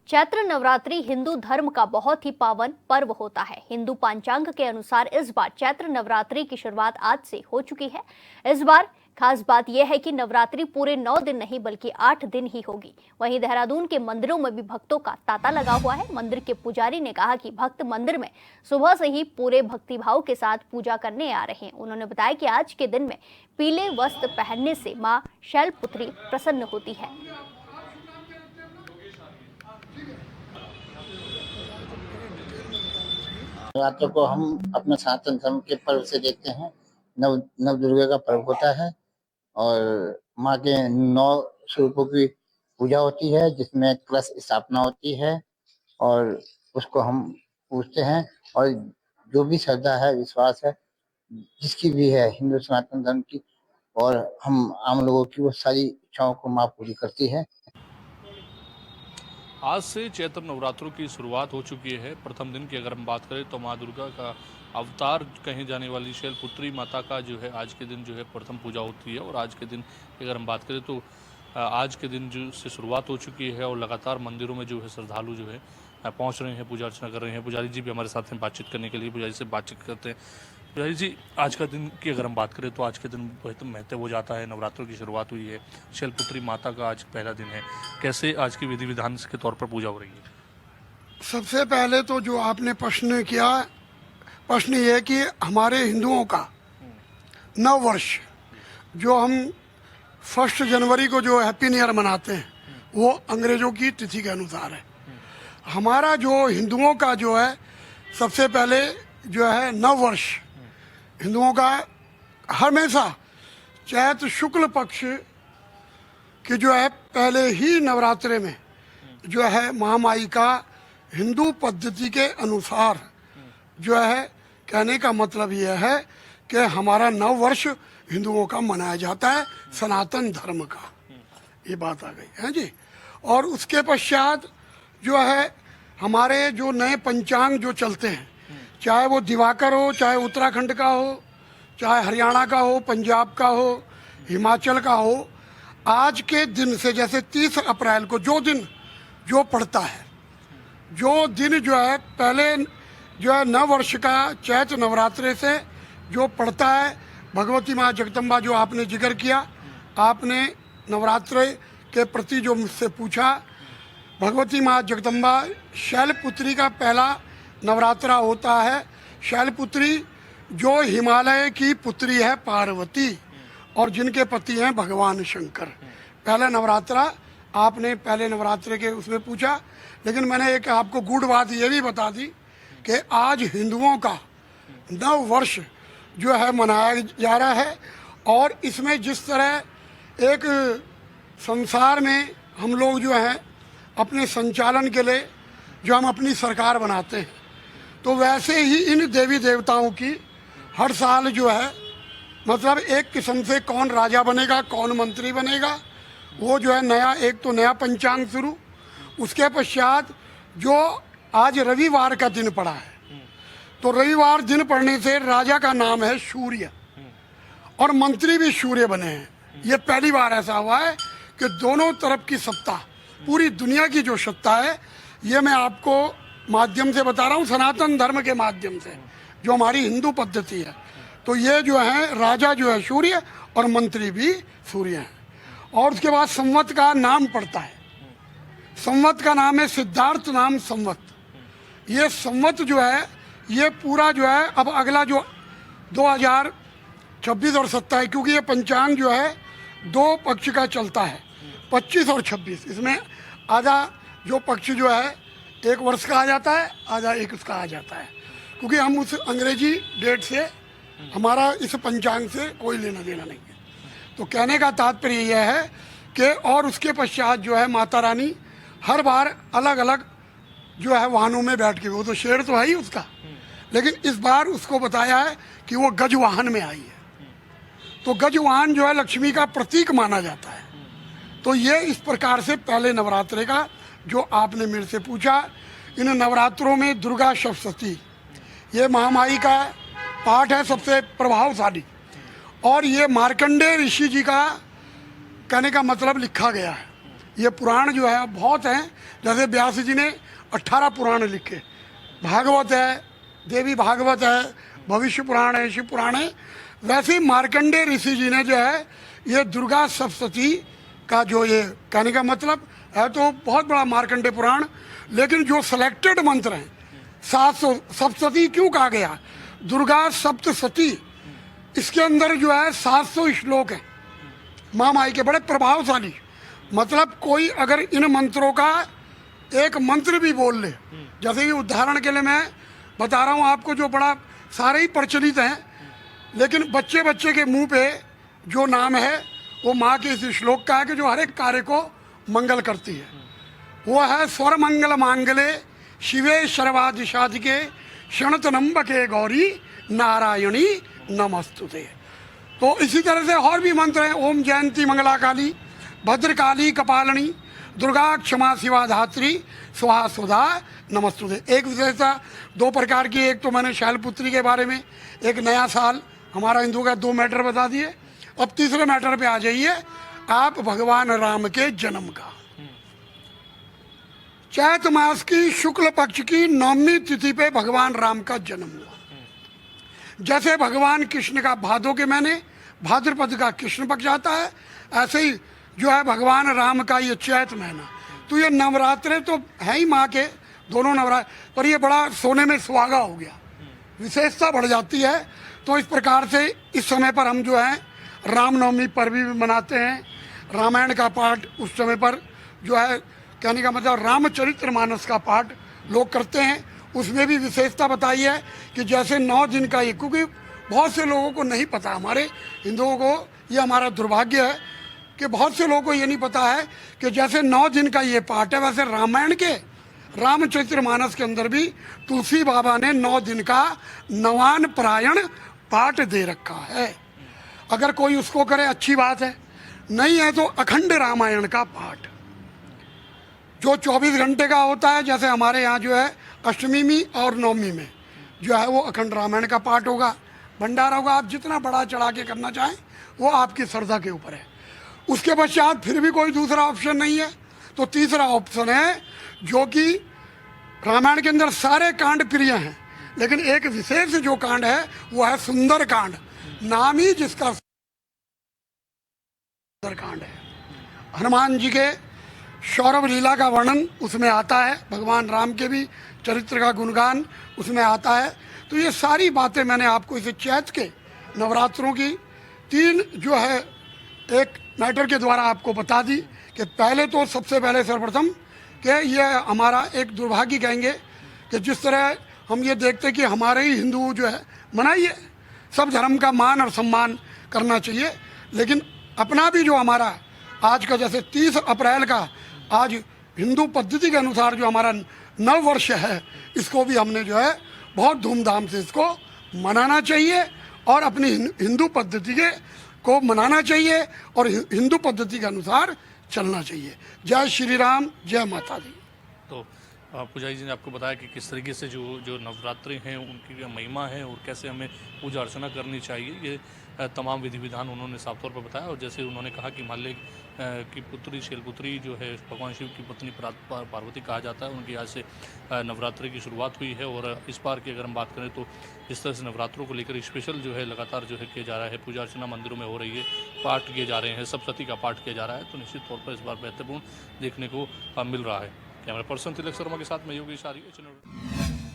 चैत्र नवरात्रि हिंदू धर्म का बहुत ही पावन पर्व होता है। हिंदू पंचांग के अनुसार इस बार चैत्र नवरात्रि की शुरुआत आज से हो चुकी है। इस बार खास बात यह है कि नवरात्रि पूरे 9 दिन नहीं बल्कि 8 दिन ही होगी। वहीं देहरादून के मंदिरों में भी भक्तों का तांता लगा हुआ है। मंदिर के पुजारी ने कहा कि भक्त मंदिर में सुबह से ही पूरे भक्तिभाव के साथ पूजा करने आ रहे हैं। उन्होंने बताया कि आज के दिन में पीले वस्त्र पहनने से मां शैलपुत्री प्रसन्न होती है। नवरात्र को हम अपने सनातन धर्म के पर्व से देखते हैं। नव दुर्गा का पर्व होता है और माँ के 9 स्वरूपों की पूजा होती है, जिसमें कलश स्थापना होती है और उसको हम पूजते हैं। और जो भी श्रद्धा है, विश्वास है, जिसकी भी है हिंदू सनातन धर्म की, और हम आम लोगों की, वो सारी इच्छाओं को माँ पूरी करती है। आज से चैत्र नवरात्रों की शुरुआत हो चुकी है। प्रथम दिन की अगर हम बात करें तो माँ दुर्गा का अवतार कहे जाने वाली शैलपुत्री माता का जो है आज के दिन जो है प्रथम पूजा होती है। और आज के दिन की अगर हम बात करें तो आज के दिन जो से शुरुआत हो चुकी है और लगातार मंदिरों में जो है श्रद्धालु जो है पहुँच रहे हैं, पूजा अर्चना कर रहे हैं। पुजारी जी भी हमारे साथ हैं बातचीत करने के लिए। पुजारी से बातचीत करते हैं। पुजारी जी, आज का दिन की अगर हम बात करें तो आज के दिन बहुत महत्व हो जाता है। नवरात्रों की शुरुआत हुई है, शैलपुत्री माता का आज पहला दिन है। कैसे आज की विधि विधान के तौर पर पूजा हो रही है? सबसे पहले तो जो आपने प्रश्न किया, प्रश्न ये है कि हमारे हिंदुओं का नव वर्ष जो हम 1 जनवरी को जो हैप्पी न्यू ईयर मनाते हैं, वो अंग्रेजों की तिथि के अनुसार है। हमारा जो हिंदुओं का जो है सबसे पहले जो है नव वर्ष हिंदुओं का हमेशा चैत्र शुक्ल पक्ष के जो है पहले ही नवरात्रे में जो है महामाई का हिंदू पद्धति के अनुसार जो है कहने का मतलब यह है कि हमारा नव वर्ष हिंदुओं का मनाया जाता है, सनातन धर्म का। ये बात आ गई है जी। और उसके पश्चात जो है हमारे जो नए पंचांग जो चलते हैं, चाहे वो दिवाकर हो, चाहे उत्तराखंड का हो, चाहे हरियाणा का हो, पंजाब का हो, हिमाचल का हो, आज के दिन से जैसे 30 अप्रैल को जो दिन जो पड़ता है, जो दिन जो है पहले जो है नव वर्ष का चैत्र नवरात्रे से जो पड़ता है, भगवती माँ जगदम्बा जो आपने जिक्र किया, आपने नवरात्रे के प्रति जो मुझसे पूछा, भगवती माँ जगदम्बा शैलपुत्री का पहला नवरात्रा होता है। शैलपुत्री जो हिमालय की पुत्री है पार्वती और जिनके पति हैं भगवान शंकर। पहला नवरात्रा आपने पहले नवरात्रे के उसमें पूछा, लेकिन मैंने एक आपको गूढ़ बात ये भी बता दी कि आज हिंदुओं का नव वर्ष जो है मनाया जा रहा है। और इसमें जिस तरह एक संसार में हम लोग जो हैं अपने संचालन के लिए जो हम अपनी सरकार बनाते हैं, तो वैसे ही इन देवी देवताओं की हर साल जो है मतलब एक किस्म से कौन राजा बनेगा, कौन मंत्री बनेगा, वो जो है नया एक तो नया पंचांग शुरू। उसके पश्चात जो आज रविवार का दिन पड़ा है, तो रविवार दिन पड़ने से राजा का नाम है सूर्य और मंत्री भी सूर्य बने हैं। ये पहली बार ऐसा हुआ है कि दोनों तरफ की सत्ता, पूरी दुनिया की जो सत्ता है, ये मैं आपको माध्यम से बता रहा हूँ, सनातन धर्म के माध्यम से, जो हमारी हिंदू पद्धति है। तो ये जो है राजा जो है सूर्य और मंत्री भी सूर्य हैं। और उसके बाद संवत का नाम पड़ता है। संवत का नाम है सिद्धार्थ नाम संवत। ये संवत जो है ये पूरा जो है अब अगला जो 2026 और 27, क्योंकि ये पंचांग जो है 2 पक्ष का चलता है, 25 और 26। इसमें आधा जो पक्ष जो है 1 वर्ष का आ जाता है, आधा 1 उसका आ जाता है, क्योंकि हम उस अंग्रेजी डेट से हमारा इस पंचांग से कोई लेना देना नहीं है। तो कहने का तात्पर्य यह है कि और उसके पश्चात जो है माता रानी हर बार अलग अलग जो है वाहनों में बैठ के, वो तो शेर तो है ही उसका, लेकिन इस बार उसको बताया है कि वो गज वाहन में आई है। तो गज वाहन जो है लक्ष्मी का प्रतीक माना जाता है। तो ये इस प्रकार से पहले नवरात्रे का जो आपने मेरे से पूछा, इन नवरात्रों में दुर्गा सप्तशती ये महामाई का पाठ है सबसे प्रभावशाली। और ये मार्कंडेय ऋषि जी का कहने का मतलब लिखा गया है। ये पुराण जो है बहुत हैं। जैसे व्यास जी ने 18 पुराण लिखे, भागवत है, देवी भागवत है, भविष्य पुराण है, शिव पुराण है। वैसे ही मार्कंडेय ऋषि जी ने जो है ये दुर्गा सप्तशती का जो ये कहने का मतलब है तो बहुत बड़ा मार्कंडेय पुराण, लेकिन जो सिलेक्टेड मंत्र हैं 700 सप्तशती क्यों कहा गया, दुर्गा सप्तशती, इसके अंदर जो है 700 श्लोक हैं माँ माई के, बड़े प्रभावशाली। मतलब कोई अगर इन मंत्रों का एक मंत्र भी बोल ले, जैसे कि उदाहरण के लिए मैं बता रहा हूँ आपको, जो बड़ा सारे ही प्रचलित हैं, लेकिन बच्चे बच्चे के मुंह पे जो नाम है वो माँ के इस श्लोक का है कि जो हर एक कार्य को मंगल करती है। वो है स्वर मंगल मांगले शिवे सर्वादिशाधिके क्षणतनम्बके गौरी नारायणी नमस्तुते। तो इसी तरह से और भी मंत्र हैं, ओम जयंती मंगला काली भद्रकाली कपालनी दुर्गा क्षमा शिवा धात्री स्वाहा सुधा नमस्तुते। एक विशेषता 2 प्रकार की, एक तो मैंने शैलपुत्री के बारे में, एक नया साल हमारा हिंदू का 2 मैटर बता दिए। अब तीसरे मैटर पे आ जाइए आप, भगवान राम के जन्म का। चैत मास की शुक्ल पक्ष की 9वीं तिथि पे भगवान राम का जन्म हुआ। जैसे भगवान कृष्ण का भादों के महीने भाद्रपद का कृष्ण पक्ष आता है, ऐसे ही जो है भगवान राम का ये चैत महीना। तो ये नवरात्रे तो है ही माँ के दोनों नवरात्र, पर ये बड़ा सोने में सुहागा हो गया, विशेषता बढ़ जाती है। तो इस प्रकार से इस समय पर हम जो है रामनवमी पर्व भी मनाते हैं। रामायण का पाठ उस समय पर जो है कहने का मतलब रामचरितमानस का पाठ लोग करते हैं। उसमें भी विशेषता बताई है कि जैसे 9 दिन का ये, क्योंकि बहुत से लोगों को नहीं पता, हमारे हिंदुओं को ये हमारा दुर्भाग्य है कि बहुत से लोगों को ये नहीं पता है कि जैसे 9 दिन का ये पाठ है, वैसे रामायण के रामचरितमानस के अंदर भी तुलसी बाबा ने 9 दिन का नवान परायण पाठ दे रखा है। अगर कोई उसको करे अच्छी बात है, नहीं है तो अखंड रामायण का पाठ जो 24 घंटे का होता है, जैसे हमारे यहाँ जो है अष्टमी में और नवमी में जो है वो अखंड रामायण का पाठ होगा, भंडारा होगा। आप जितना बड़ा चढ़ा के करना चाहें वो आपकी श्रद्धा के ऊपर है। उसके पश्चात फिर भी कोई दूसरा ऑप्शन नहीं है, तो तीसरा ऑप्शन है जो कि रामायण के अंदर सारे कांड प्रिय हैं, लेकिन एक विशेष जो कांड है वो है सुंदर कांड, नाम ही जिसका सुंदर कांड है। हनुमान जी के सौरभ लीला का वर्णन उसमें आता है, भगवान राम के भी चरित्र का गुणगान उसमें आता है। तो ये सारी बातें मैंने आपको इसे चैत के नवरात्रों की 3 जो है एक मैटर के द्वारा आपको बता दी कि पहले तो सबसे पहले सर्वप्रथम कि ये हमारा एक दुर्भाग्य कहेंगे कि जिस तरह हम ये देखते कि हमारे ही हिंदू जो है मनाइए, सब धर्म का मान और सम्मान करना चाहिए, लेकिन अपना भी जो हमारा आज का जैसे 30 अप्रैल का आज हिंदू पद्धति के अनुसार जो हमारा नव वर्ष है, इसको भी हमने जो है बहुत धूमधाम से इसको मनाना चाहिए और अपनी हिंदू पद्धति के को मनाना चाहिए और हिंदू पद्धति के अनुसार चलना चाहिए। जय श्री राम, जय माता दी। तो पुजारी जी ने आपको बताया कि किस तरीके से जो नवरात्रि हैं उनकी महिमा है और कैसे हमें पूजा अर्चना करनी चाहिए, ये तमाम विधि विधान उन्होंने साफ तौर पर बताया। और जैसे उन्होंने कहा कि हिमालय की पुत्री शैलपुत्री जो है भगवान शिव की पत्नी पार्वती कहा जाता है, उनकी आज से नवरात्रि की शुरुआत हुई है। और इस बार की अगर हम बात करें तो इस तरह से नवरात्रों को लेकर स्पेशल जो है लगातार जो है किया जा रहा है, पूजा अर्चना मंदिरों में हो रही है, पाठ किए जा रहे हैं, सप्तशती का पाठ किया जा रहा है। तो निश्चित तौर पर इस बार महत्वपूर्ण देखने को मिल रहा है। कैमरा पर्सन तिलक शर्मा के साथ मैं योगेश आर्य।